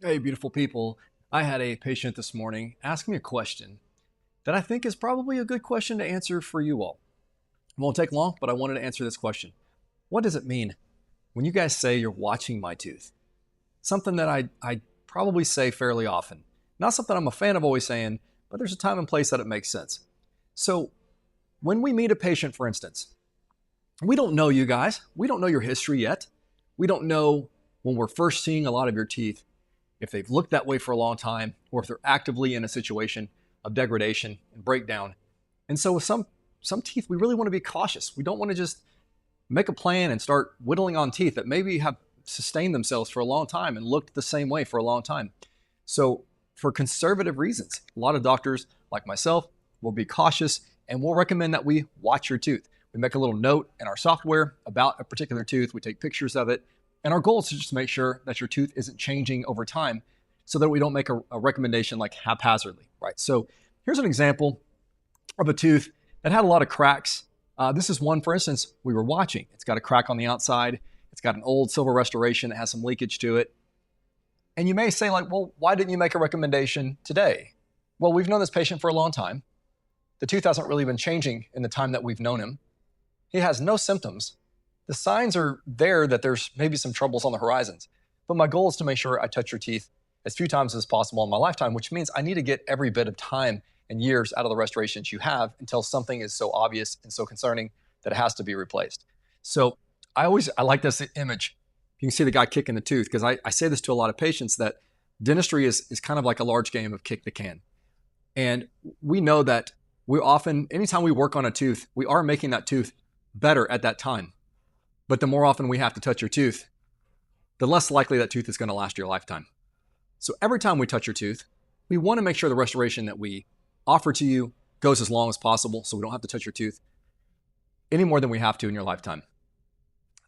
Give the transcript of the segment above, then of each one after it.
Hey, beautiful people. I had a patient this morning ask me a question that I think is probably a good question to answer for you all. It won't take long, but I wanted to answer this question. What does it mean when you guys say you're watching my tooth? Something that I probably say fairly often. Not something I'm a fan of always saying, but there's a time and place that it makes sense. So, when we meet a patient, for instance, we don't know you guys. We don't know your history yet. We don't know when we're first seeing a lot of your teeth if they've looked that way for a long time, or if they're actively in a situation of degradation and breakdown. And so with some teeth, we really want to be cautious. We don't want to just make a plan and start whittling on teeth that maybe have sustained themselves for a long time and looked the same way for a long time. So for conservative reasons, a lot of doctors like myself will be cautious and we'll recommend that we watch your tooth. We make a little note in our software about a particular tooth. We take pictures of it. And our goal is to just make sure that your tooth isn't changing over time so that we don't make a recommendation like haphazardly, right? So here's an example of a tooth that had a lot of cracks. This is one, for instance, we were watching. It's got a crack on the outside. It's got an old silver restoration that has some leakage to it. And you may say like, well, why didn't you make a recommendation today? Well, we've known this patient for a long time. The tooth hasn't really been changing in the time that we've known him. He has no symptoms. The signs are there that there's maybe some troubles on the horizons. But my goal is to make sure I touch your teeth as few times as possible in my lifetime, which means I need to get every bit of time and years out of the restorations you have until something is so obvious and so concerning that it has to be replaced. So I like this image. You can see the guy kicking the tooth because I say this to a lot of patients that dentistry is kind of like a large game of kick the can. And we know that anytime we work on a tooth, we are making that tooth better at that time. But the more often we have to touch your tooth, the less likely that tooth is going to last your lifetime. So every time we touch your tooth, we want to make sure the restoration that we offer to you goes as long as possible so we don't have to touch your tooth any more than we have to in your lifetime.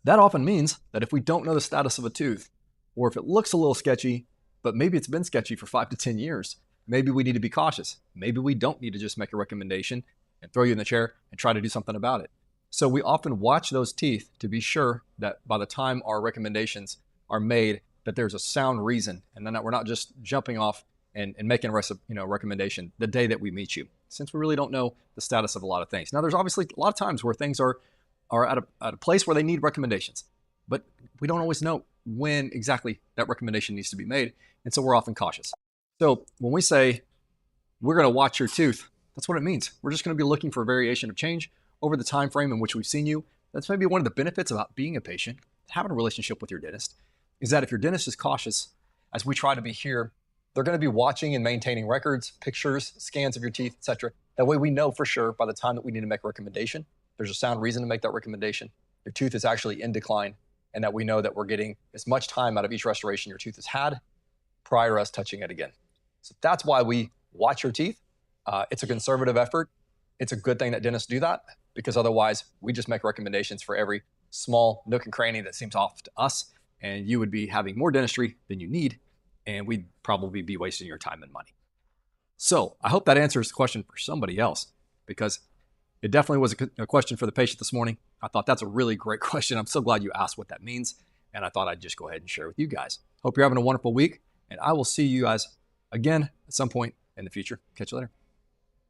That often means that if we don't know the status of a tooth, or if it looks a little sketchy, but maybe it's been sketchy for 5 to 10 years, maybe we need to be cautious. Maybe we don't need to just make a recommendation and throw you in the chair and try to do something about it. So we often watch those teeth to be sure that by the time our recommendations are made, that there's a sound reason, and then that we're not just jumping off and making a recommendation the day that we meet you, since we really don't know the status of a lot of things. Now, there's obviously a lot of times where things are at a place where they need recommendations, but we don't always know when exactly that recommendation needs to be made, and so we're often cautious. So when we say we're going to watch your tooth, that's what it means. We're just going to be looking for a variation of change over the time frame in which we've seen you. That's maybe one of the benefits about being a patient, having a relationship with your dentist, is that if your dentist is cautious, as we try to be here, they're going to be watching and maintaining records, pictures, scans of your teeth, etc. That way we know for sure by the time that we need to make a recommendation, there's a sound reason to make that recommendation. Your tooth is actually in decline, and that we know that we're getting as much time out of each restoration your tooth has had prior to us touching it again. So that's why we watch your teeth. It's a conservative effort. It's a good thing that dentists do that, because otherwise we just make recommendations for every small nook and cranny that seems off to us, and you would be having more dentistry than you need, and we'd probably be wasting your time and money. So I hope that answers the question for somebody else, because it definitely was a question for the patient this morning. I thought that's a really great question. I'm so glad you asked what that means, and I thought I'd just go ahead and share with you guys. Hope you're having a wonderful week, and I will see you guys again at some point in the future. Catch you later.